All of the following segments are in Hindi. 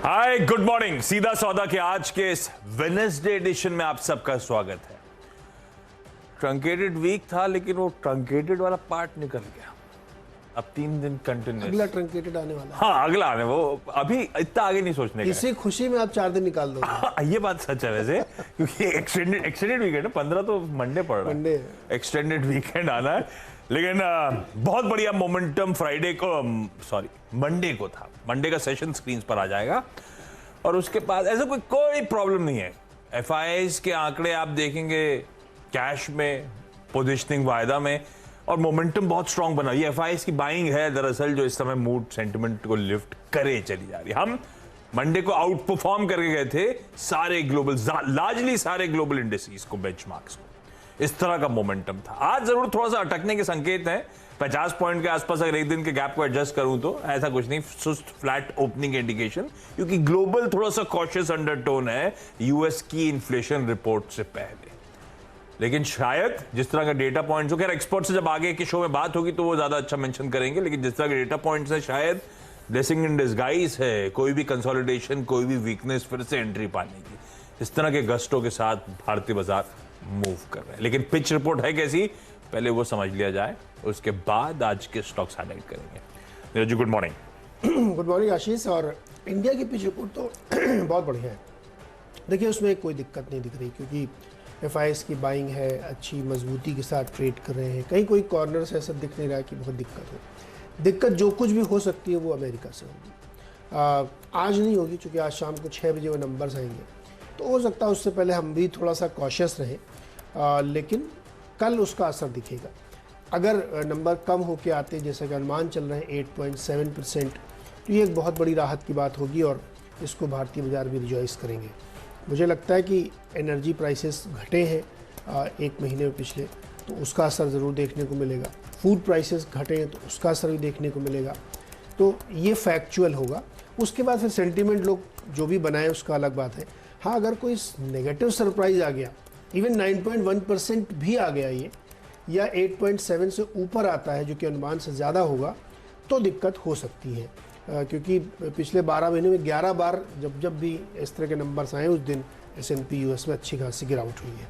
Hi good morning. सीधा सौदा के आज के इस वेडनेसडे एडिशन में आप सबका स्वागत है। ट्रंकेटेड वीक था लेकिन वो ट्रंकेटेड वाला पार्ट निकल गया। अब 3 दिन कंटिन्यूस। अगला ट्रंकेटेड आने वाला है। हाँ अगला आने, वो अभी इतना आगे नहीं सोचने का। इसी खुशी में आप 4 दिन निकाल दोगे। ये बात सच है वैसे, क्योंकि एक्सटेंडेड वीकेंड है। 15 तो मंडे पड़ रहा है, एक्सटेंडेड वीकेंड आना है। लेकिन बहुत बढ़िया मोमेंटम फ्राइडे को, सॉरी मंडे को था। मंडे का सेशन स्क्रीन पर आ जाएगा और उसके बाद ऐसा कोई प्रॉब्लम नहीं है। एफआईआईज के आंकड़े आप देखेंगे कैश में, पोजिशनिंग वायदा में, और मोमेंटम बहुत स्ट्रांग बना। ये एफआईआईज की बाइंग है दरअसल जो इस समय मूड सेंटिमेंट को लिफ्ट करे चली जा रही है। हम मंडे को आउट परफॉर्म करके गए थे सारे ग्लोबल, लार्जली सारे ग्लोबल इंडेक्सेस को, बेंचमार्क्स को। इस तरह का मोमेंटम था। आज जरूर थोड़ा सा अटकने के संकेत हैं। 50 पॉइंट के आसपास अगर एक दिन के गैप को एडजस्ट करूं तो ऐसा कुछ नहीं, सुस्त फ्लैट ओपनिंग इंडिकेशन, क्योंकि ग्लोबल थोड़ा सा कॉशियस अंडरटोन है यूएस की इन्फ्लेशन रिपोर्ट से पहले। लेकिन शायद जिस तरह का डेटा पॉइंट्स हो, खैर एक्सपर्ट से जब आगे के शो में बात होगी तो वो ज्यादा अच्छा मेंशन करेंगे, लेकिन जिस तरह के डेटा पॉइंट्स है शायद ब्लेसिंग इन डिस्गाइज है कोई भी कंसोलिडेशन, कोई भी वीकनेस फिर से एंट्री पाने की। इस तरह के गस्टों के साथ भारतीय बाजार मूव कर रहे हैं। लेकिन पिच रिपोर्ट है कैसी, पहले वो समझ लिया जाए, उसके बाद आज के स्टॉक्स हाईलाइट करेंगे। Neeraj ji good morning. Good morning आशीष। और इंडिया की पिच रिपोर्ट तो बहुत बढ़िया है। देखिए उसमें कोई दिक्कत नहीं दिख रही, क्योंकि एफआईआईज की बाइंग है, अच्छी मजबूती के साथ ट्रेड कर रहे हैं। कहीं कोई कॉर्नर से ऐसा दिख नहीं रहा है कि बहुत दिक्कत हो। दिक्कत जो कुछ भी हो सकती है वो अमेरिका से होगी। आज नहीं होगी, क्योंकि आज शाम को 6 बजे वो नंबर्स आएंगे, तो हो सकता है उससे पहले हम भी थोड़ा सा कॉशियस रहें। लेकिन कल उसका असर दिखेगा। अगर नंबर कम होके आते जैसा कि अनुमान चल रहे हैं 8.7%, तो ये एक बहुत बड़ी राहत की बात होगी और इसको भारतीय बाजार भी रिजॉइस करेंगे। मुझे लगता है कि एनर्जी प्राइसेस घटे हैं 1 महीने में पिछले, तो उसका असर ज़रूर देखने को मिलेगा। फूड प्राइसेस घटे हैं तो उसका असर भी देखने को मिलेगा। तो ये फैक्चुअल होगा। उसके बाद फिर सेंटीमेंट लोग जो भी बनाए उसका अलग बात है। हाँ, अगर कोई नेगेटिव सरप्राइज आ गया, इवन 9.1% भी आ गया ये, या 8.7 से ऊपर आता है जो कि अनुमान से ज़्यादा होगा, तो दिक्कत हो सकती है। क्योंकि पिछले 12 महीने में 11 बार जब भी इस तरह के नंबर्स आए उस दिन S&P यूएस में अच्छी खासी गिरावट हुई है।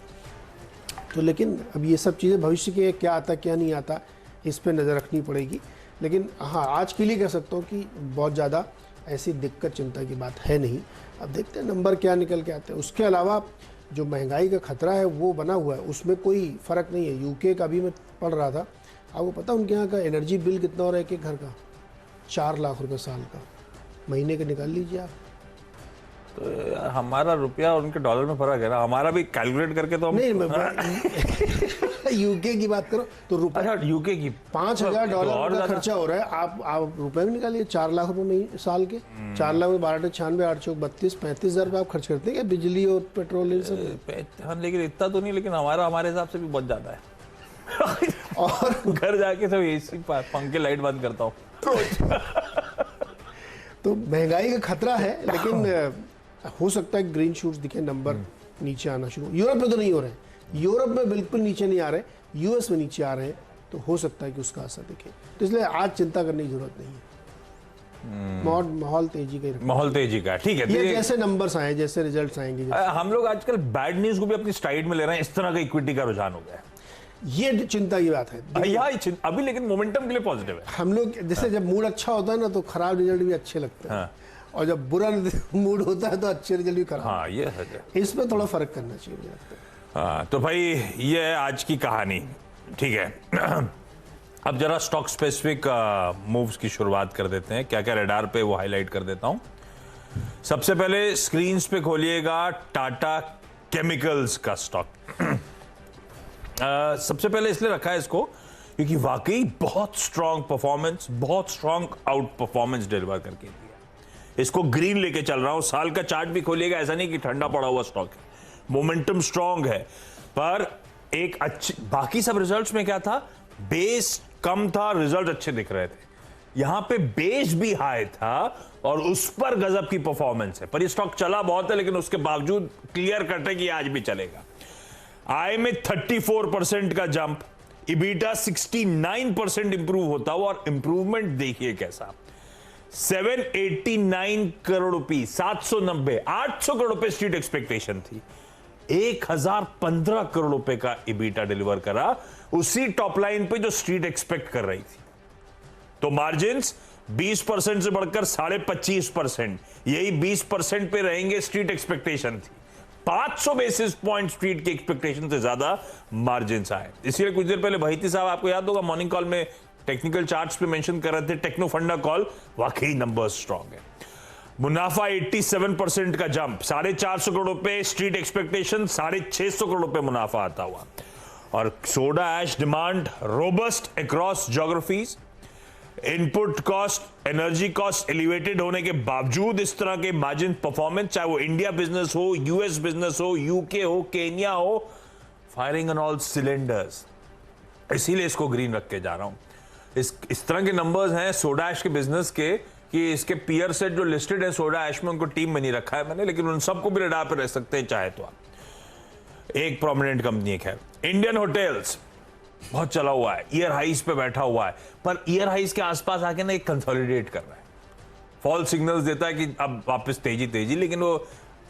तो लेकिन अब ये सब चीज़ें भविष्य के क्या आता क्या नहीं आता इस पर नज़र रखनी पड़ेगी। लेकिन हाँ, आज के लिए कह सकता हूँ कि बहुत ज़्यादा ऐसी दिक्कत चिंता की बात है नहीं। अब देखते हैं नंबर क्या निकल के आते हैं। उसके अलावा जो महंगाई का खतरा है वो बना हुआ है, उसमें कोई फ़र्क नहीं है। यूके का भी मैं पढ़ रहा था, आपको पता उनके यहाँ का एनर्जी बिल कितना हो रहा है एक घर का? 4 लाख रुपए साल का, महीने के निकाल लीजिए आप। तो हमारा रुपया और उनके डॉलर में फर्क है ना, हमारा भी कैलकुलेट करके तो हम नहीं यूके की बात करो तो रुपए, अच्छा यूके की $5,000 का खर्चा हो रहा है। आप रुपए में निकालिए 4 लाख रुपए में साल के। 4 लाख में 12 96 8 चौक 32 35,000 रुपये आप खर्च करते हैं क्या बिजली और पेट्रोल इन सब? हाँ लेकिन इतना तो नहीं, लेकिन हमारे हिसाब से भी बहुत ज्यादा है। और घर जाके सब एसी पंखे लाइट बंद करता हूँ। तो महंगाई का खतरा है, लेकिन हो सकता है ग्रीन शूट्स दिखे, नंबर नीचे आना शुरू। यूरोप में तो नहीं हो रहे हैं, यूरोप में बिल्कुल नीचे नहीं आ रहे, यूएस में नीचे आ रहे हैं, तो हो सकता है कि उसका असर दिखे। तो इसलिए आज चिंता करने की जरूरत नहीं है। माहौल तेजी का, माहौल तेजी का, ठीक है। ये जैसे नंबर्स आए, जैसे रिजल्ट्स आएंगे। हम लोग आजकल बैड न्यूज को भी अपनी स्ट्राइड में ले रहे हैं, इस तरह का इक्विटी का रुझान हो गया है। ये चिंता की बात है अभी, लेकिन मोमेंटम के लिए पॉजिटिव है। हम लोग जैसे जब मूड अच्छा होता है ना तो खराब रिजल्ट भी अच्छे लगते हैं, और जब बुरा मूड होता है तो अच्छे रिजल्ट भी खराब। हाँ ये है, इसमें थोड़ा फर्क करना चाहिए। हाँ तो भाई ये है आज की कहानी, ठीक है। अब जरा स्टॉक स्पेसिफिक मूव्स की शुरुआत कर देते हैं। क्या क्या रडार पे वो हाईलाइट कर देता हूं। सबसे पहले स्क्रीन पे खोलिएगा टाटा केमिकल्स का स्टॉक। सबसे पहले इसलिए रखा है इसको क्योंकि वाकई बहुत स्ट्रांग परफॉर्मेंस, बहुत स्ट्रांग आउट परफॉर्मेंस डिलीवर करके दिया। इसको ग्रीन लेके चल रहा हूं। साल का चार्ट भी खोलिएगा, ऐसा नहीं कि ठंडा पड़ा हुआ स्टॉक है, मोमेंटम स्ट्रांग है। पर एक अच्छी, बाकी सब रिजल्ट्स में क्या था, बेस कम था, रिजल्ट अच्छे दिख रहे थे। यहां पे बेस भी हाई था और उस पर गजब की परफॉर्मेंस है। पर ये स्टॉक चला बहुत है, लेकिन उसके बावजूद क्लियर कट है कि आज भी चलेगा। आय में 34% का जंप, इबीटा 69% इंप्रूव होता हुआ, और इंप्रूवमेंट देखिए कैसा, 789 करोड़ रुपए, 790, 800 करोड़ रुपए स्ट्रीट एक्सपेक्टेशन थी। 1015 करोड़ रुपए का इबीटा डिलीवर करा उसी टॉप लाइन पे जो स्ट्रीट एक्सपेक्ट कर रही थी। तो मार्जिन्स 20% से बढ़कर 25.5%, यही 20% पे रहेंगे स्ट्रीट एक्सपेक्टेशन थी। 500 बेसिस पॉइंट स्ट्रीट की एक्सपेक्टेशन से ज्यादा मार्जिन्स आए। इसलिए कुछ देर पहले भाईती साहब, आपको याद होगा मॉर्निंग कॉल में टेक्निकल चार्ट्स पे मेंशन कर रहे थे, टेक्नो फंडा कॉल, वाकई नंबर स्ट्रॉन्ग है। मुनाफा 87% का जंप, 450 करोड़ रुपए स्ट्रीट एक्सपेक्टेशन, 650 करोड़ रुपए मुनाफा आता हुआ। और soda ash demand robust across geographies. Input cost, energy cost elevated होने के बावजूद इस तरह के मार्जिन परफॉर्मेंस, चाहे वो इंडिया बिजनेस हो, यूएस बिजनेस हो, यूके हो, केन्या हो, फायरिंग ऑन ऑल सिलेंडर्स। इसीलिए इसको ग्रीन रख के जा रहा हूं। इस तरह के नंबर्स हैं सोडा ऐश के बिजनेस के कि इसके पीयर सेट जो लिस्टेड है सोडा ऐश में, उनको टीम में नहीं रखा है मैंने, लेकिन उन सबको भी रडार पे रह सकते हैं चाहे तो आप। एक प्रोमिनेंट कंपनी है इंडियन होटल्स, बहुत चला हुआ है, ईयर हाइस पे बैठा हुआ है, पर ईयर हाइस के आसपास आके ना एक कंसोलिडेट कर रहा है, फॉल सिग्नल्स देता है कि अब वापस तेजी, लेकिन वो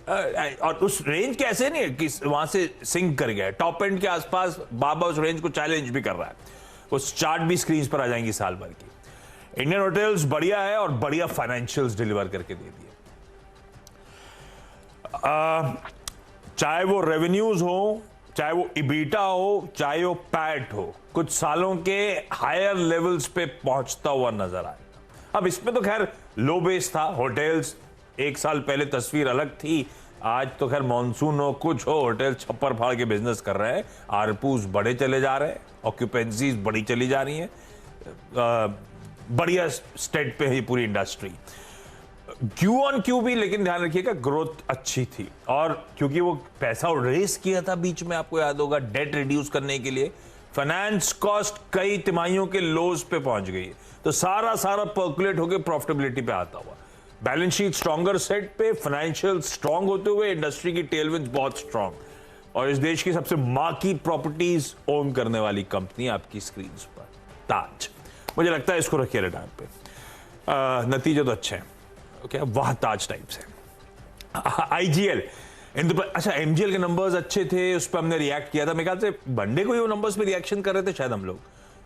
और उस रेंज के ऐसे नहीं है कि वहां से सिंक कर गया, टॉप एंड के आसपास बाबा उस रेंज को चैलेंज भी कर रहा है। उस चार्ट भी स्क्रीन पर आ जाएंगी साल भर की। इंडियन होटल्स बढ़िया है और बढ़िया फाइनेंशियल्स डिलीवर करके दे दिए, चाहे वो रेवेन्यूज हो, चाहे वो इबीटा हो, चाहे वो पैट हो, कुछ सालों के हायर लेवल्स पे पहुंचता हुआ नजर आएगा। अब इसमें तो खैर लो बेस था, होटल्स एक साल पहले तस्वीर अलग थी, आज तो खैर मॉनसून हो कुछ हो, होटल छप्पर फाड़ के बिजनेस कर रहे हैं, आरपूस बढ़े चले जा रहे हैं, ऑक्यूपेंसीज बढ़ी चली जा रही हैं, बढ़िया स्टेट पे है पूरी इंडस्ट्री। क्यू ऑन क्यू भी, लेकिन ध्यान रखिएगा ग्रोथ अच्छी थी, और क्योंकि वो पैसा रेस किया था बीच में, आपको याद होगा, डेट रिड्यूस करने के लिए, फाइनेंस कॉस्ट कई तिमाहियों के लोज पे पहुंच गई, तो सारा पर्कुलेट होकर प्रॉफिटेबिलिटी पे आता हुआ, बैलेंस शीट स्ट्रॉन्गर सेट पे, फाइनेंशियल स्ट्रांग होते हुए, इंडस्ट्री की टेलविंड्स बहुत स्ट्रांग, और इस देश की सबसे मार्की प्रॉपर्टीज ओन करने वाली कंपनी आपकी स्क्रीन पर, ताज। मुझे लगता है इसको रखिए रडार पे, नतीजे तो अच्छे हैं। ओके, वाह ताज टाइप से। आईजीएल, अच्छा एमजीएल के नंबर्स अच्छे थे, उस पर हमने रिएक्ट किया था, मेरे ख्याल से मंडे को ही वो नंबर्स पे रिएक्शन कर रहे थे शायद हम लोग।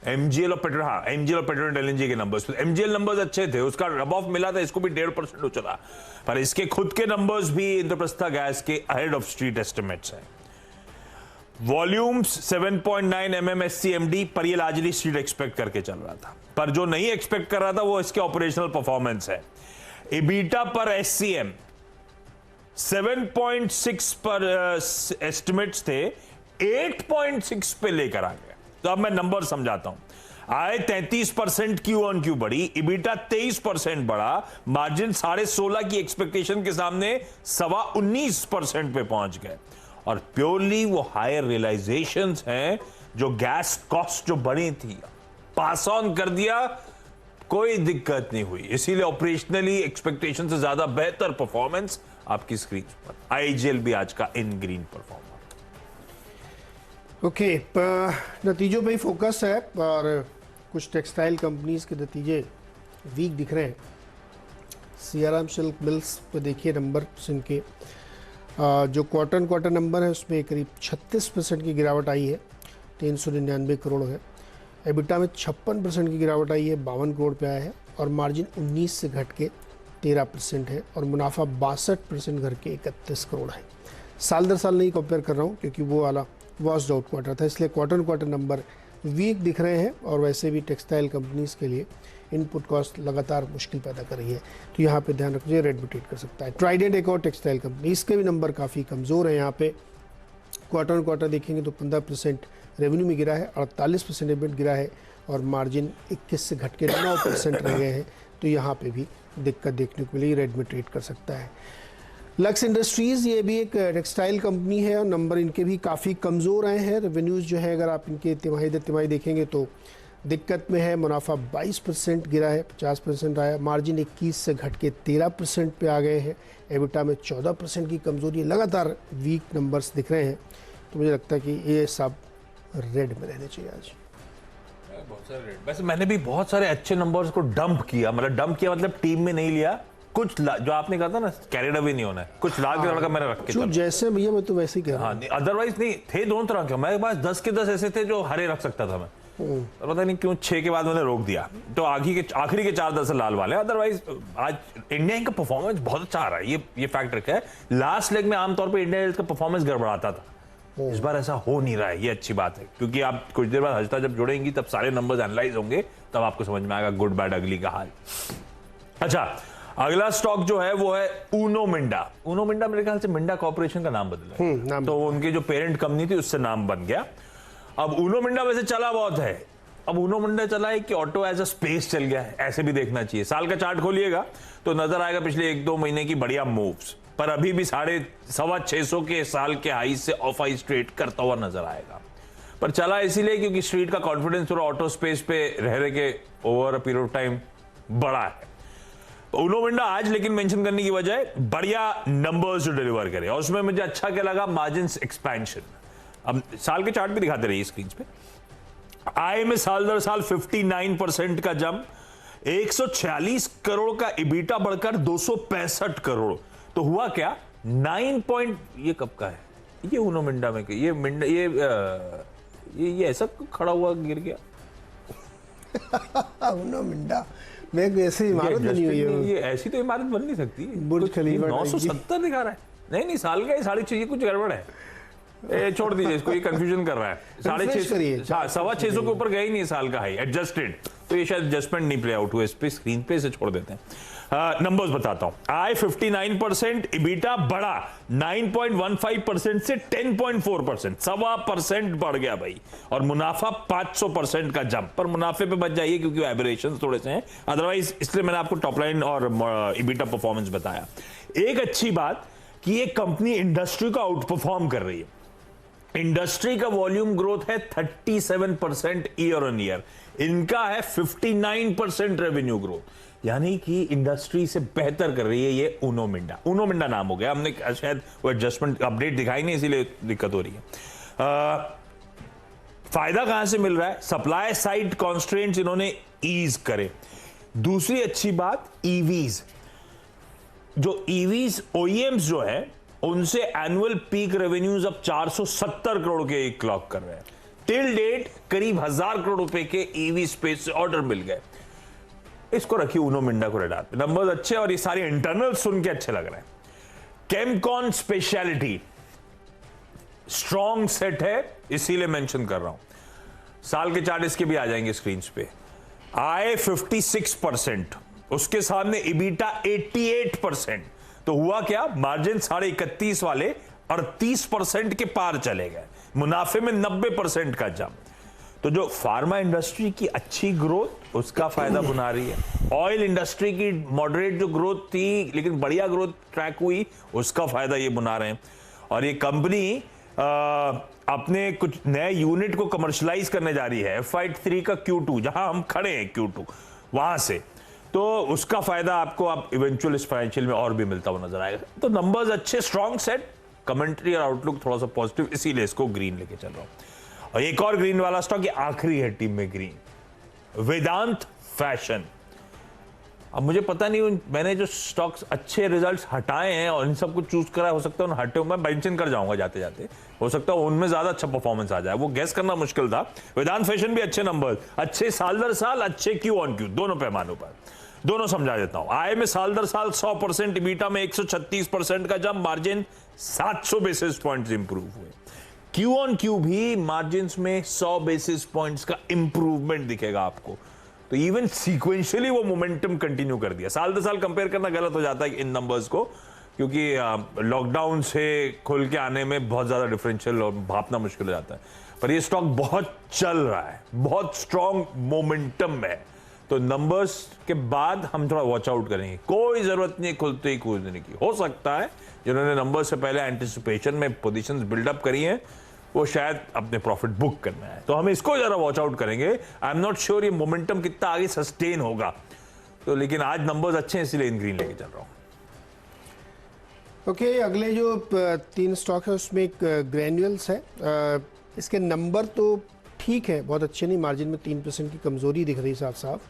एमजीएल और पेट्रोनेट एलएनजी के नंबर्स, एमजीएल नंबर्स अच्छे थे, उसका रब ऑफ मिला था, इसको भी 1.5% उछला, पर इसके खुद के नंबर्स भी इंद्रप्रस्था गैस के अहेड ऑफ स्ट्रीट एस्टिमेट्स हैं। वॉल्यूम्स 7.9 MMSCMD पर ये लार्जली स्ट्रीट एक्सपेक्ट करके चल रहा था, पर जो नहीं एक्सपेक्ट कर रहा था वो इसके ऑपरेशनल परफॉर्मेंस है। इबीटा पर एससीएम 7.6 पर एस्टिमेट्स थे, 8.6 पे लेकर आ गए। तो अब मैं नंबर समझाता हूं। आय 33% क्यू ऑन क्यू बढ़ी, इबीटा 23% बढ़ा, मार्जिन 16.5 की एक्सपेक्टेशन के सामने 19.25% पे पहुंच गए, और प्योरली वो हायर रियलाइजेशंस हैं, जो गैस कॉस्ट जो बढ़ी थी पास ऑन कर दिया, कोई दिक्कत नहीं हुई, इसीलिए ऑपरेशनली एक्सपेक्टेशन से ज्यादा बेहतर परफॉर्मेंस आपकी स्क्रीन पर। आईजीएल भी आज का इन ग्रीन परफॉर्मर। ओके, नतीजों पे ही फोकस है, और कुछ टेक्सटाइल कंपनीज के नतीजे वीक दिख रहे हैं। सीआरएम सिल्क मिल्स पे देखिए नंबर इनके, जो क्वार्टर नंबर है उसमें करीब 36% की गिरावट आई है, 399 करोड़ है। एबिटा में 56% की गिरावट आई है, 52 करोड़ पे आया है, और मार्जिन 19 से घट के 13% है, और मुनाफा 62% घट के 31 करोड़ है। साल दर साल नहीं कंपेयर कर रहा हूँ क्योंकि वो वाला वॉश्ड आउट क्वार्टर था, इसलिए क्वार्टर नंबर वीक दिख रहे हैं, और वैसे भी टेक्सटाइल कंपनीज के लिए इनपुट कॉस्ट लगातार मुश्किल पैदा कर रही है, तो यहाँ पे ध्यान रखिए, रेड भी ट्रेड कर सकता है। ट्राइडेंट एक और टेक्सटाइल कंपनी, इसके भी नंबर काफ़ी कमज़ोर है। यहाँ पे क्वार्टर देखेंगे तो 15% रेवेन्यू में गिरा है, 48% एबिट गिरा है, और मार्जिन 21 से घट के 9% रह गए हैं, तो यहाँ पे भी दिक्कत देखने को मिली, रेड में ट्रेड कर सकता है। लक्स इंडस्ट्रीज़, ये भी एक टेक्सटाइल कंपनी है, और नंबर इनके भी काफ़ी कमज़ोर आए हैं। रेवेन्यूज़ जो है अगर आप इनके तिमाही दर तिमाही देखेंगे तो दिक्कत में है, मुनाफा 22% गिरा है, 50% आया, मार्जिन 21 से घट के 13% पे आ गए हैं, एबिटा में 14% की कमज़ोरी, लगातार वीक नंबर्स दिख रहे हैं, तो मुझे लगता है कि ये सब रेड में रहने चाहिए आज। वैसे मैंने भी बहुत सारे अच्छे नंबर्स को डंप किया, मतलब टीम में नहीं लिया। कुछ जो आपने कहा था ना, कैरिड अवे नहीं होना है, कुछ लाल के लड़का मैंने रख के जैसे भैया मैं तो वैसे ही कह रहा हूं। अदरवाइज नहीं थे, दोनों तरह के। मेरे पास 10 के 10 ऐसे थे जो हरे रख सकता था मैं, पता नहीं क्यों 6 के बाद मैंने रोक दिया। तो आखिरी के 4-10 लाल वाले। अदरवाइज आज इंडिया का परफॉर्मेंस बहुत अच्छा आ रहा है, ये फैक्ट रखा है। लास्ट लेग में आमतौर पर इंडिया का परफॉर्मेंस गड़बड़ाता था, इस बार ऐसा हो नहीं रहा है, ये अच्छी बात है। क्योंकि आप कुछ देर बाद हजता जब जुड़ेंगी तब सारे नंबर्स एनालाइज होंगे, तब आपको समझ में आएगा गुड बैड अगली का हाल। अच्छा, अगला स्टॉक जो है वो है ऊनो मिंडा। ऊनो मिंडा मेरे ख्याल से मिंडा कॉर्पोरेशन का नाम बदला है, तो उनकी जो पेरेंट कंपनी थी उससे नाम बन गया। अब ऊनो मिंडा वैसे चला बहुत है। अब ऊनो मिंडा चला है कि ऑटो एज अ स्पेस चल गया है, ऐसे भी देखना चाहिए। साल का चार्ट खोलिएगा तो नजर आएगा पिछले 1-2 महीने की बढ़िया मूव्स, पर अभी भी 650 के साल के हाई से ऑफ हाई स्ट्रेट करता हुआ नजर आएगा। पर चला इसीलिए क्योंकि स्ट्रीट का कॉन्फिडेंस और ऑटो स्पेस पे रह के over a period of time बड़ा है। ऊनो मिंडा आज लेकिन मेंशन करने की वजह बढ़िया नंबर्स जो डिलीवर करे, और उसमें मुझे अच्छा क्या लगा, मार्जिन्स एक्सपेंशन। अब साल के चार्ट भी दिखाते रहिए स्क्रीन पे। आय में साल दर साल 59% का जंप, 146 करोड़ का इबीटा बढ़कर 265 करोड़। तो हुआ क्या, 9 पॉइंट, ये कब का है, ये ऊनो मिंडा में, ये मिंडा ये ऐसा खड़ा हुआ गिर गया। ऊनो मिंडा में ऐसी इमारत बनी हुई है, ये ऐसी तो इमारत बन नहीं सकती। बुर्ज खलीफा 970 दिखा रहा है, नहीं साल का, ये 6.5 कुछ गड़बड़ है। छोड़ दीजिए इसको, ये कंफ्यूजन कर रहा है। 650, हाँ 625 के ऊपर गए ही नहीं साल का हाई एडजस्टेड, तो ये शायद एडजस्टमेंट नहीं प्ले आउट हुआ इस पे, स्क्रीन पे इसे छोड़ देते हैं। नंबर्स बताता हूं। आय 59%, इबीटा बढ़ा 9.15% से 10.4%, 1.25% बढ़ गया भाई। और मुनाफा 500% का जंप। पर मुनाफे पे बच जाइए क्योंकि एबरेशंस थोड़े से हैं, अदरवाइज इसलिए मैंने आपको टॉप लाइन और इबीटा परफॉर्मेंस बताया। एक अच्छी बात कि ये कंपनी इंडस्ट्री को आउट परफॉर्म कर रही है। इंडस्ट्री का वॉल्यूम ग्रोथ है 37% ईयर ऑन ईयर, इनका है 59% रेवेन्यू ग्रोथ, यानी कि इंडस्ट्री से बेहतर कर रही है ये ऊनो मिंडा। ऊनो मिंडा नाम हो गया, हमने शायद वो एडजस्टमेंट अपडेट दिखाई नहीं, इसीलिए दिक्कत हो रही है। फायदा कहां से मिल रहा है, सप्लाई साइड कॉन्स्ट्रेंट्स इन्होंने ईज करे। दूसरी अच्छी बात, ईवीज, जो ईवीज ओईएम्स जो है उनसे एनुअल पीक रेवेन्यूज अब 470 करोड़ के एक क्लॉक कर रहे हैं। टिल डेट करीब 1000 करोड़ रुपए के ईवी स्पेस से ऑर्डर मिल गए। इसको रखिए ऊनो मिंडा को रडार पे, नंबर्स अच्छे और ये सारे इंटरनल सुन के अच्छे लग रहे हैं। केमकॉन स्पेशलिटी स्ट्रॉन्ग सेट है, इसीलिए मेंशन कर रहा हूं। साल के चार्ट इसके भी आ जाएंगे स्क्रीन पे। आय 56%, उसके सामने इबीटा 88%। तो हुआ क्या, मार्जिन 31.5 वाले और 30% के पार चले गए, मुनाफे में 90% का जंप। तो जो फार्मा इंडस्ट्री की अच्छी ग्रोथ उसका फायदा बुना रही है, ऑयल इंडस्ट्री की मॉडरेट जो ग्रोथ थी लेकिन बढ़िया ग्रोथ ट्रैक हुई, उसका फायदा ये बुना रहे हैं। और ये कंपनी अपने कुछ नए यूनिट को कमर्शलाइज करने जा रही है, FY3 का Q2, जहां हम खड़े हैं Q2 वहां से, तो उसका फायदा आपको आप इवेंचुअल इस फाइनेंशियल में और भी मिलता हुआ नजर आएगा। तो नंबर्स अच्छे, स्ट्रॉन्ग सेट, कमेंट्री और आउटलुक थोड़ा सा पॉजिटिव, इसीलिए इसको ग्रीन लेके चल रहा हूं। और एक और ग्रीन वाला स्टॉक, ये आखिरी है टीम में ग्रीन, वेदांत फैशन। अब मुझे पता नहीं, मैंने जो स्टॉक्स अच्छे रिजल्ट्स हटाए हैं और इन सबको चूज करा, हो सकता है उन हटे मैं मेंशन कर जाऊंगा जाते जाते, हो सकता है उनमें ज्यादा अच्छा परफॉर्मेंस आ जाए, वो गैस करना मुश्किल था। वेदांत फैशन भी अच्छे नंबर, अच्छे साल दर साल, अच्छे क्यू ऑन क्यू, दोनों पैमानों पर, दोनों समझा देता हूं। आय में साल दर साल 100%, इबीटा में 136% का jump, margin 700 basis points improve हुए। क्यू ऑन क्यू भी मार्जिन में 100 बेसिस पॉइंट्स का इंप्रूवमेंट दिखेगा आपको। तो इवन सीक्वेंशियली वो मोमेंटम कंटिन्यू कर दिया। साल दर साल कंपेयर करना गलत हो जाता है इन नंबर्स को, क्योंकि लॉकडाउन से खुल के आने में बहुत ज्यादा डिफरेंशियल और भापना मुश्किल हो जाता है। पर ये स्टॉक बहुत चल रहा है, बहुत स्ट्रॉन्ग मोमेंटम में है, तो नंबर्स के बाद हम थोड़ा वॉच आउट करेंगे। कोई जरूरत नहीं खुलते ही कूदने की। हो सकता है जिन्होंने नंबर से पहले एंटिसिपेशन में पोजीशंस बिल्डअप करी हैं, वो शायद अपने प्रॉफिट बुक करना है, तो हम इसको जरा वॉच आउट करेंगे। आई एम नॉट श्योर ये मोमेंटम कितना आगे सस्टेन होगा, तो लेकिन आज नंबर्स अच्छे हैं इसलिए इन ग्रीन लेके चल रहा हूं। ओके, अगले जो 3 स्टॉक है उसमें एक ग्रैन्युअल्स है। इसके नंबर तो ठीक है, बहुत अच्छे नहीं, मार्जिन में 3% की कमज़ोरी दिख रही साफ साफ,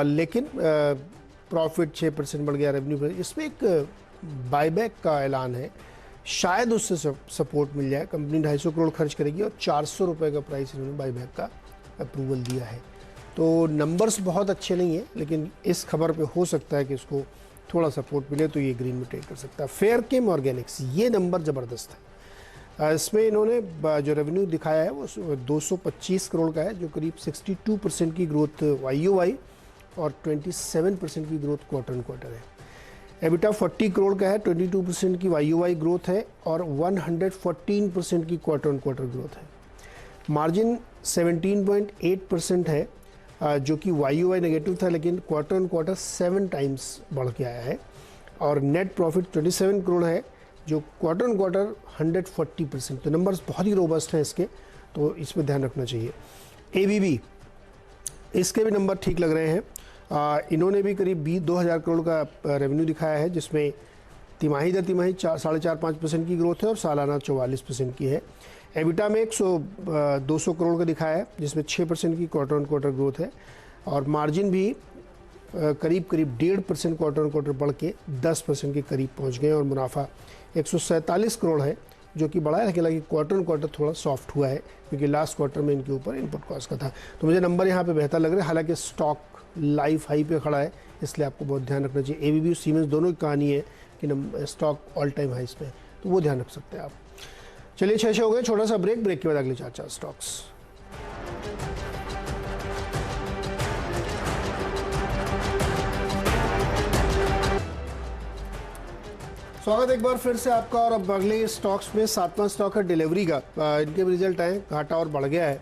लेकिन प्रॉफिट 6% बढ़ गया, रेवेन्यू बढ़, इसमें एक बायबैक का ऐलान है, शायद उससे सपोर्ट मिल जाए। कंपनी 250 करोड़ खर्च करेगी और 400 रुपये का प्राइस इन्होंने बायबैक का अप्रूवल दिया है। तो नंबर्स बहुत अच्छे नहीं है, लेकिन इस खबर पे हो सकता है कि इसको थोड़ा सपोर्ट मिले तो ये ग्रीन में ट्रेड कर सकता है। फेयरकेम ऑर्गेनिक्स, ये नंबर ज़बरदस्त है। इसमें इन्होंने जो रेवेन्यू दिखाया है वो 225 करोड़ का है, जो करीब 62% की ग्रोथ YOY और 27% की ग्रोथ क्वार्टर ऑन क्वार्टर है। एबिटा 40 करोड़ का है, 22% की YOY ग्रोथ है और 114% की क्वार्टर ऑन क्वार्टर ग्रोथ है। मार्जिन 17.8% है, जो कि YOY नेगेटिव था, लेकिन क्वार्टर ऑन क्वार्टर 7 टाइम्स बढ़ के आया है। और नेट प्रॉफिट 27 करोड़ है, जो क्वार्टर ऑन क्वार्टर 140%। तो नंबर्स बहुत ही रोबस्ट हैं इसके, तो इसमें ध्यान रखना चाहिए। ABB, इसके भी नंबर ठीक लग रहे हैं। इन्होंने भी करीब 2,000 करोड़ का रेवेन्यू दिखाया है, जिसमें तिमाही दर तिमाही 4.5-5% की ग्रोथ है और सालाना 44% की है। एबिटा में 200 करोड़ का दिखाया है, जिसमें 6% की क्वार्टर ऑन क्वार्टर ग्रोथ है और मार्जिन भी करीब 1.5% क्वार्टर ऑन क्वार्टर बढ़ के 10% के करीब पहुंच गए और मुनाफा 147 करोड़ है, जो कि बड़ा है, हालांकि क्वार्टर ऑन क्वार्टर थोड़ा सॉफ्ट हुआ है क्योंकि लास्ट क्वार्टर में इनके ऊपर इनपुट कॉस्ट का था। तो मुझे नंबर यहाँ पे बेहतर लग रहा है, हालांकि स्टॉक लाइफ हाई पे खड़ा है, इसलिए आपको बहुत ध्यान रखना चाहिए। ABB और सीमेंस दोनों की कहानी है कि स्टॉक ऑल टाइम हाइस पे है, तो वो ध्यान रख सकते हैं आप। चलिए 6 हो गए, छोटा सा ब्रेक के बाद अगले 4 स्टॉक्स। स्वागत एक बार फिर से आपका। और अब अगले स्टॉक्स में 7वां स्टॉक है डिलीवरी का। इनके भी रिजल्ट आए, घाटा और बढ़ गया है।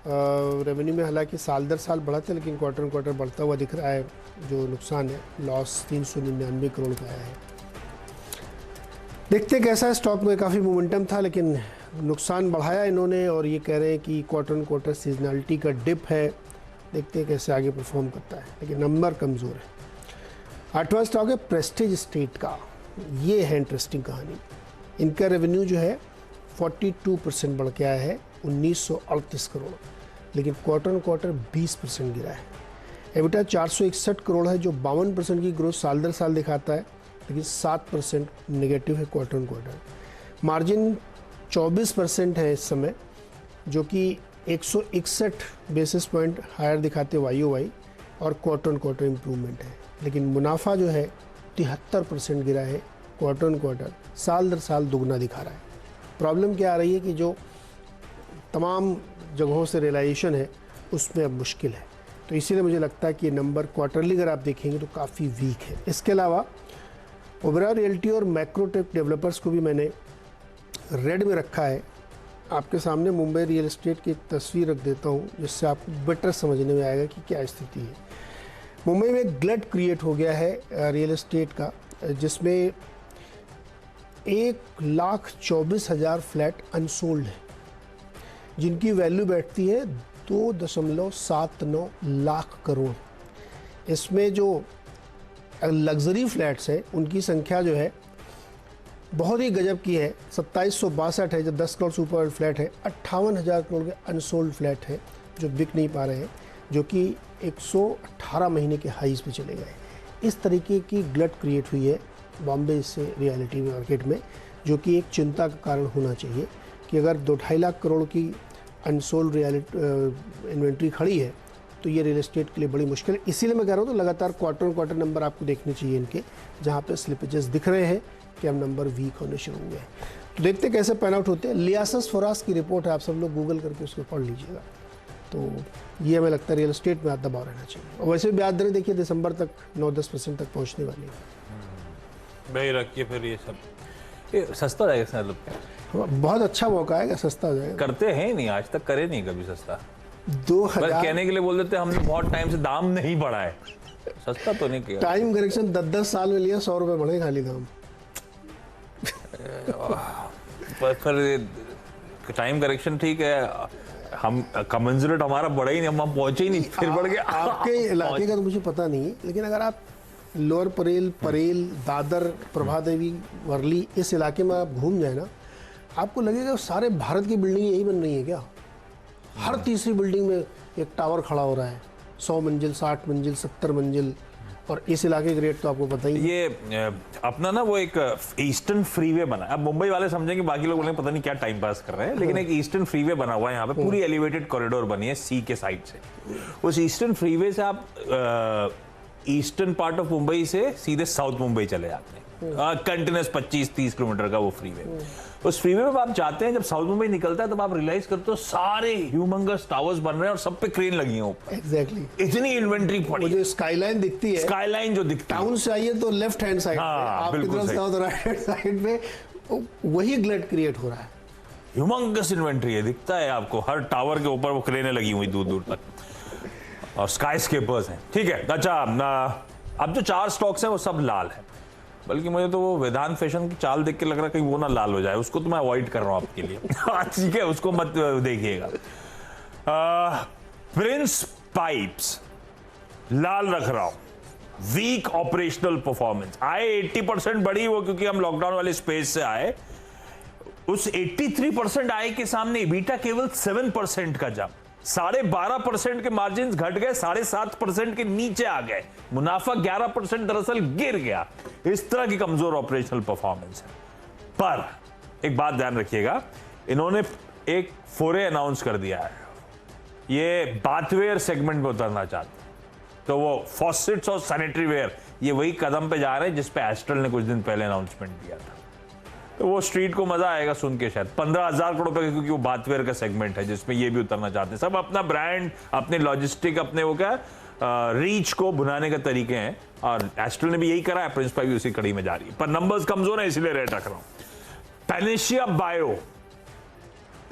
रेवेन्यू में हालांकि साल दर साल बढ़ा था, लेकिन क्वार्टर क्वार्टर बढ़ता हुआ दिख रहा है। जो नुकसान है, लॉस 399 करोड़ का आया है। देखते कैसा है, स्टॉक में काफ़ी मोमेंटम था, लेकिन नुकसान बढ़ाया इन्होंने और ये कह रहे हैं कि क्वार्टर ऑन क्वार्टर सीजनलिटी का डिप है। देखते हैं कैसे आगे परफॉर्म करता है, लेकिन नंबर कमज़ोर है। 8वां स्टॉक है प्रेस्टीज एस्टेट का। ये है इंटरेस्टिंग कहानी। इनका रेवेन्यू जो है 42% बढ़ के आया है, 1938 करोड़, लेकिन क्वार्टर ऑन क्वार्टर 20% गिरा है। एबिटा 461 करोड़ है, जो 52% की ग्रोथ साल दर साल दिखाता है, लेकिन 7% नेगेटिव है क्वार्टर ऑन क्वार्टर। मार्जिन 24% है इस समय, जो कि 161 बेसिस पॉइंट हायर दिखाते YOY और क्वार्टर ऑन क्वार्टर इम्प्रूवमेंट है। लेकिन मुनाफा जो है 73% गिरा है क्वार्टर ऑन क्वार्टर, साल दर साल दुगना दिखा रहा है। प्रॉब्लम क्या आ रही है कि जो तमाम जगहों से रियलाइजेशन है उसमें अब मुश्किल है, तो इसीलिए मुझे लगता है कि नंबर क्वार्टरली अगर आप देखेंगे तो काफ़ी वीक है। इसके अलावा ओबेरॉय रियल्टी और मैक्रोटेक डेवलपर्स को भी मैंने रेड में रखा है। आपके सामने मुंबई रियल एस्टेट की एक तस्वीर रख देता हूँ, जिससे आपको बेटर समझने में आएगा कि क्या स्थिति है। मुंबई में एक ग्लट क्रिएट हो गया है रियल एस्टेट का, जिसमें 1,24,000 फ्लैट अनसोल्ड है, जिनकी वैल्यू बैठती है 2.79 लाख करोड़। इसमें जो लग्जरी फ्लैट्स है उनकी संख्या जो है बहुत ही गजब की है, 2762 है जो 10 करोड़ से ऊपर फ्लैट है। 58,000 करोड़ के अनसोल्ड फ्लैट है जो बिक नहीं पा रहे हैं, जो कि 118 महीने के हाईज पे चले गए। इस तरीके की ग्लट क्रिएट हुई है बॉम्बे से रियलिटी मार्केट में, जो कि एक चिंता का कारण होना चाहिए कि अगर 2-2.5 लाख करोड़ की अनसोल्ड इन्वेंट्री खड़ी है तो ये रियल एस्टेट के लिए बड़ी मुश्किल है। इसीलिए मैं कह रहा हूँ तो लगातार क्वार्टर ऑन क्वार्टर नंबर आपको देखने चाहिए इनके, जहाँ पे स्लिपेजेस दिख रहे हैं कि अब नंबर वीक होने शुरू हुए हैं। तो देखते कैसे पैन आउट होते हैं। लियासस फरास की रिपोर्ट है, आप सब लोग गूगल करके उसको पढ़ लीजिएगा। तो ये हमें लगता है रियल एस्टेट में आज दबाव रहना चाहिए। और वैसे भी ब्याज दरें देखिए दिसंबर तक 9-10% तक पहुँचने वाली है। भाई रखिए फिर ये सब, ये सस्ता जाएगा मतलब बहुत अच्छा मौका है, सस्ता हो जाएगा। करते हैं नहीं, आज तक करे नहीं कभी सस्ता। 2000 कहने के लिए बोल देते हमने बहुत टाइम से दाम नहीं बढ़ा है, सस्ता तो नहीं किया। टाइम करेक्शन 10-10 साल में लिया, 100 रुपये बढ़े खाली दाम। पर टाइम करेक्शन ठीक है, हम कमेंसुरेट हमारा बढ़ा ही नहीं, हम पहुंचे ही नहीं, फिर बढ़ गया। आपके इलाके का तो मुझे पता नहीं है, लेकिन अगर आप लोअर परेल, दादर, प्रभा देवी, वर्ली इस इलाके में आप घूम जाए ना, आपको लगेगा सारे भारत की बिल्डिंग यही बन रही है क्या। हर तीसरी बिल्डिंग में एक टावर खड़ा हो रहा है, 100 मंजिल, 60 मंजिल, 70 मंजिल, और इस इलाके के रेट तो आपको पता ही है। ये अपना ना वो एक ईस्टर्न फ्रीवे बना, अब मुंबई वाले समझेंगे, बाकी लोग बोलेंगे पता नहीं क्या टाइम पास कर रहे हैं, लेकिन एक ईस्टर्न फ्रीवे बना हुआ है यहाँ पे, पूरी एलिवेटेड कॉरिडोर बनी है सी के साइड से। उस ईस्टर्न फ्रीवे से आप ईस्टर्न पार्ट ऑफ मुंबई से सीधे साउथ मुंबई चले जाते हैं, कंटिन्यूस 25-30 किलोमीटर का वो फ्रीवे। उस फ्रीवे में आप जाते हैं, जब साउथ मुंबई निकलता है तब आप रियलाइज करते हो सारे ह्यूमंगस टावर्स बन रहे हैं और सब पे क्रेन लगी है ऊपर। एग्जैक्टली, इतनी इन्वेंट्री पड़ी, जो स्काईलाइन दिखती है, स्काईलाइन जो दिखती है टाउन से आइए तो लेफ्ट हैंड साइड आपकी तरफ से, और राइट हैंड साइड पे वही ग्लेड क्रिएट हो रहा है। ह्यूमंगस इन्वेंट्री है, दिखता है आपको हर टावर के ऊपर वो क्रेनें लगी हुई दूर दूर तक, और स्काई स्केपर्स हैं। ठीक है, अच्छा अब जो 4 स्टॉक्स हैं वो सब लाल है, बल्कि मुझे तो वो वेदांत फैशन की चाल देख के लग रहा है कहीं वो ना लाल हो जाए, उसको तो मैं अवॉइड कर रहा हूं आपके लिए। ठीक है, उसको मत देखिएगा। प्रिंस पाइप्स लाल रख रहा हूं, वीक ऑपरेशनल परफॉर्मेंस। आए 80% बढ़ी वो, क्योंकि हम लॉकडाउन वाले स्पेस से आए। उस 83% आय के सामने EBITDA केवल 7% का जंप, 12.5% के मार्जिन घट गए, 7.5% के नीचे आ गए, मुनाफा 11% दरअसल गिर गया। इस तरह की कमजोर ऑपरेशनल परफॉर्मेंस है। पर एक बात ध्यान रखिएगा, इन्होंने एक फोरे अनाउंस कर दिया है, ये बाथवेयर सेगमेंट में उतरना चाहते हैं, तो वो फॉसेट्स और सैनिटरी वेयर, ये वही कदम पे जा रहे हैं जिस पे एस्ट्रल ने कुछ दिन पहले अनाउंसमेंट दिया था। तो वो स्ट्रीट को मजा आएगा सुन के, शायद 15,000 करोड़ रुपए, क्योंकि वो बाथवेयर का सेगमेंट है जिसमें ये भी उतरना चाहते हैं। सब अपना ब्रांड, अपने लॉजिस्टिक, अपने वो क्या रीच को बुनाने के तरीके हैं, और एस्ट्रल ने भी यही करा है, प्रिंस पाइप भी उसी कड़ी में जा रही है। पर नंबर्स कमजोर है, इसलिए रेट रख रहा हूं। पैनेशिया बायो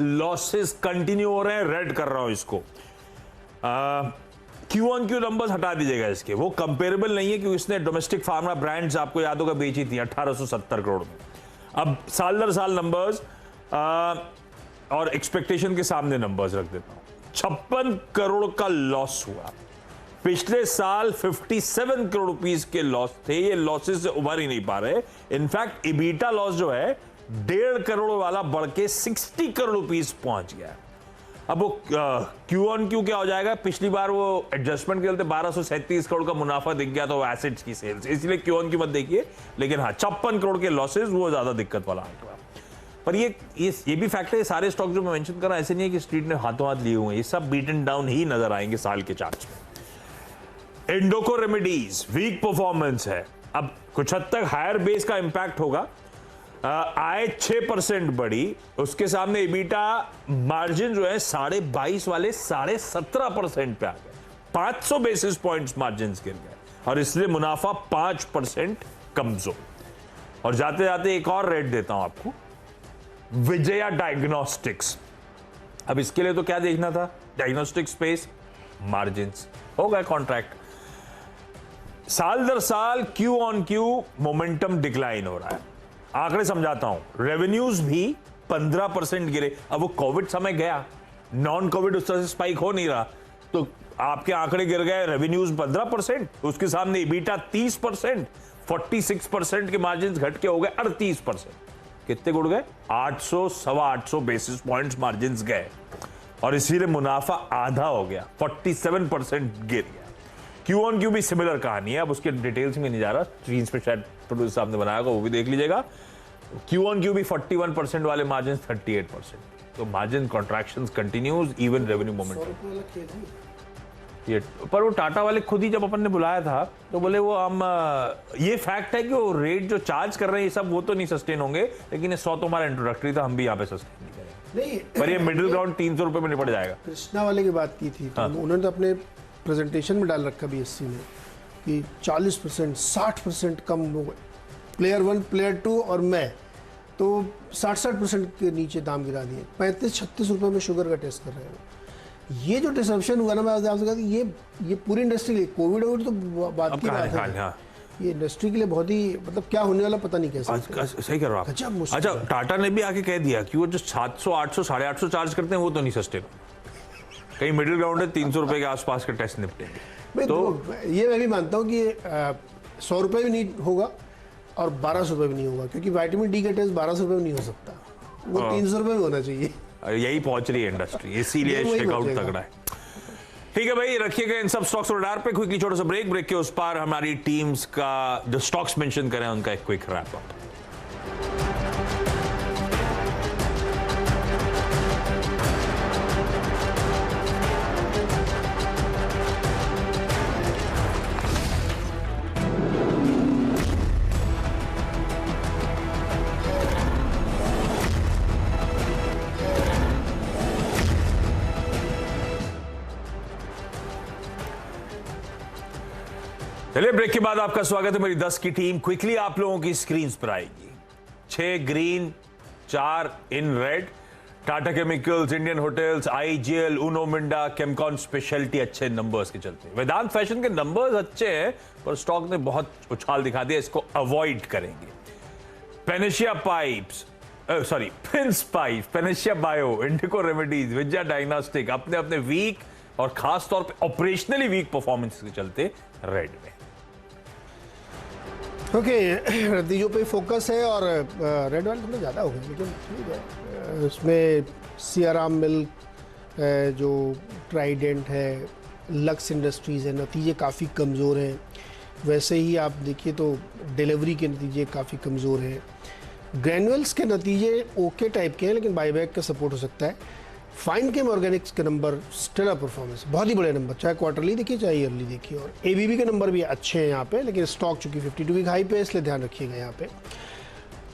लॉसेस कंटिन्यू हो रहे हैं, रेड कर रहा हूं इसको। Q-on-Q नंबर्स हटा दीजिएगा इसके, वो कंपेरेबल नहीं है, क्योंकि इसने डोमेस्टिक फार्मा ब्रांड्स आपको याद होगा बेची थी 1870 करोड़ में। अब साल दर साल नंबर्स और एक्सपेक्टेशन के सामने नंबर्स रख देता हूं। 56 करोड़ का लॉस हुआ पिछले साल, 57 करोड़ रुपीस के लॉस थे, ये लॉसेस से उभर ही नहीं पा रहे। इनफैक्ट EBITDA लॉस जो है 1.5 करोड़ वाला बढ़ के 60 करोड़ रुपीस पहुंच गया। अब वो Q-on-Q क्या हो जाएगा, पिछली बार वो एडजस्टमेंट के चलते 1237 करोड़ का मुनाफा दिख गया, तो वो एसेट्स की सेल्स, इसलिए Q-on-Q मत देखिए, लेकिन हाँ 56 करोड़ के लॉसेस वो ज्यादा दिक्कत वाला आंकड़ा। पर ये भी फैक्ट है, सारे स्टॉक जो मैं मेंशन कर रहा हूं ऐसे नहीं है कि स्ट्रीट ने हाथों हाथ लिए हुए हैं, ये सब बीटन डाउन ही नजर आएंगे साल के चार्ट्स में। इंडोको रेमेडीज वीक परफॉर्मेंस है, अब कुछ हद तक हायर बेस का इंपैक्ट होगा। आय 6% बढ़ी, उसके सामने EBITDA मार्जिन जो है 22.5 वाले 17.5% पे आ गए, 500 बेसिस पॉइंट्स मार्जिन गिर गए, और इसलिए मुनाफा 5% कमजोर। और जाते जाते एक और रेट देता हूं आपको, विजया डायग्नोस्टिक्स। अब इसके लिए तो क्या देखना था, डायग्नोस्टिक स्पेस, मार्जिन हो गए कॉन्ट्रैक्ट। साल दर साल Q-on-Q मोमेंटम डिक्लाइन हो रहा है। आंकड़े समझाता हूं, रेवेन्यूज भी 15% गिरे। अब वो कोविड समय गया, नॉन कोविड उस तरह से स्पाइक हो नहीं रहा, तो आपके आंकड़े गिर गए, रेवेन्यूज 15%, उसके सामने EBITDA 30%, 46% के मार्जिन घट के हो गए 38%। कितने गुड़ गए, 800 सवा 800 बेसिस पॉइंट्स मार्जिन गए, और इसीलिए मुनाफा आधा हो गया, 47% गिर गया। Q-on-Q भी सिमिलर कहानी है, अब उसके डिटेल्स में नहीं जा रहा, स्क्रीन पे शायद प्रोड्यूसर साहब ने बनाया होगा, वो भी देख लीजिएगा। Q-on-Q भी 41% वाले मार्जिन 38%, तो margin contractions continues, even revenue momentum. ये पर वो टाटा वाले खुद ही जब अपन ने बुलाया था तो बोले वो हम ये फैक्ट है कि वो रेट जो चार्ज कर रहे हैं ये सब वो तो नहीं सस्टेन होंगे, लेकिन ये 100 तो हमारा इंट्रोडक्टरी था, हम भी यहाँ पे सस्टेन नहीं करेंगे। नहीं, पर ये मिडिल ग्राउंड 300 रुपए में निपट जाएगा। कृष्णा वाले की बात की थी, तो उन्होंने तो अपने प्रेजेंटेशन में डाल रखा BSE ने कि 40%, 60% कम हो गए, प्लेयर 1, प्लेयर 2 और मैं, तो 60% के नीचे दाम गिरा दिए, 35-36 रुपए में शुगर का टेस्ट कर रहे हैं। ये जो डिसरप्शन हुआ ना, मैं आपसे कहता हूं ये पूरी इंडस्ट्री के लिए, कोविड तो बात की बात है, ये इंडस्ट्री के लिए बहुत ही, मतलब क्या होने वाला पता नहीं कैसे। सही कर रहा हूं आप। अच्छा, टाटा ने भी आके कह दिया कि वो जो 700, 800, 850 चार्ज करते हैं वो तो नहीं सस्टेन, कहीं मिडिल ग्राउंड है 300 रुपए के आसपास के टेस्ट निपटेंगे। तो ये मैं भी मानता हूँ कि 100 रुपए भी नहीं होगा और 1200 रुपए भी नहीं होगा, क्योंकि विटामिन D का टेस्ट 1200 रुपए में नहीं हो सकता, वो 300 रुपए में होना चाहिए। यही पहुंच रही है इंडस्ट्री, इसीलिए शेकआउट तगड़ा है। ठीक है भाई, रखिएगा इन सब स्टॉक्स रडार पे। क्विकली छोटा सा ब्रेक के उस पार हमारी टीम्स का जो स्टॉक्स मेंशन करें उनका एक क्विक रैप अप। चलिए, ब्रेक के बाद आपका स्वागत है। मेरी 10 की टीम क्विकली आप लोगों की स्क्रीन पर आएगी। 6 green, 4 in red. Tata chemicals, Indian hotels, IGL, Uno Minda, Chemcon speciality अच्छे नंबर्स के चलते हैं। वेदांत फैशन के नंबर्स अच्छे हैं पर स्टॉक ने बहुत उछाल दिखा दिया, इसको अवॉइड करेंगे। पेनेशिया पाइप्स, सॉरी प्रिंस पाइप, पेनेशिया बायो, इंडिको रेमेडीज, विजया डायग्नोस्टिक अपने अपने वीक और खास तौर पे ऑपरेशनली वीक परफॉर्मेंस के चलते रेड में। ओके, नतीजों पे फोकस है और रेड वाले थोड़े ज़्यादा हो गए, लेकिन ठीक है। उसमें सियाराम मिल्क, जो ट्राइडेंट है, लक्स इंडस्ट्रीज़ है, नतीजे काफ़ी कमज़ोर हैं। वैसे ही आप देखिए तो डिलीवरी के नतीजे काफ़ी कमज़ोर हैं। ग्रैनुअल्स के नतीजे ओके टाइप के हैं, लेकिन बाईबैक का सपोर्ट हो सकता है। फाइन केम ऑर्गेनिक्स के नंबर स्टेलर परफॉर्मेंस, बहुत ही बड़े नंबर, चाहे क्वार्टरली देखिए चाहे ईयरली देखिए। और एबीबी के नंबर भी अच्छे हैं यहाँ पे, लेकिन स्टॉक चूंकि 52 वीक हाई पे, इसलिए ध्यान रखिएगा। यहाँ पे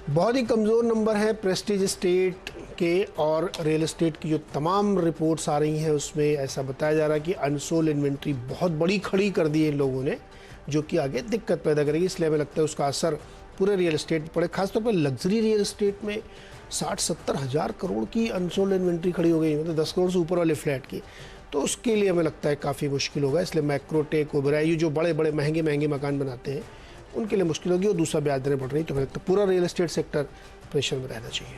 बहुत ही कमज़ोर नंबर है प्रेस्टीज एस्टेट के और रियल एस्टेट की। जो तमाम रिपोर्ट्स आ रही हैं उसमें ऐसा बताया जा रहा है कि अनसोल्ड इन्वेंट्री बहुत बड़ी खड़ी कर दी है इन लोगों ने, जो कि आगे दिक्कत पैदा करेगी। इसलिए हमें लगता है उसका असर पूरे रियल एस्टेट पर पड़े, खासतौर पर लग्जरी रियल एस्टेट में 60-70 हज़ार करोड़ की अनसोल्ड इन्वेंट्री खड़ी हो गई, मतलब 10 करोड़ से ऊपर वाले फ्लैट की। तो उसके लिए हमें लगता है काफ़ी मुश्किल होगा। इसलिए मैक्रोटेक, ओबेरॉय, जो बड़े बड़े महंगे मकान बनाते हैं उनके लिए मुश्किल होगी। और दूसरा ब्याज दरें बढ़ रही, तो हमें लगता है पूरा रियल एस्टेट सेक्टर प्रेशर में रहना चाहिए।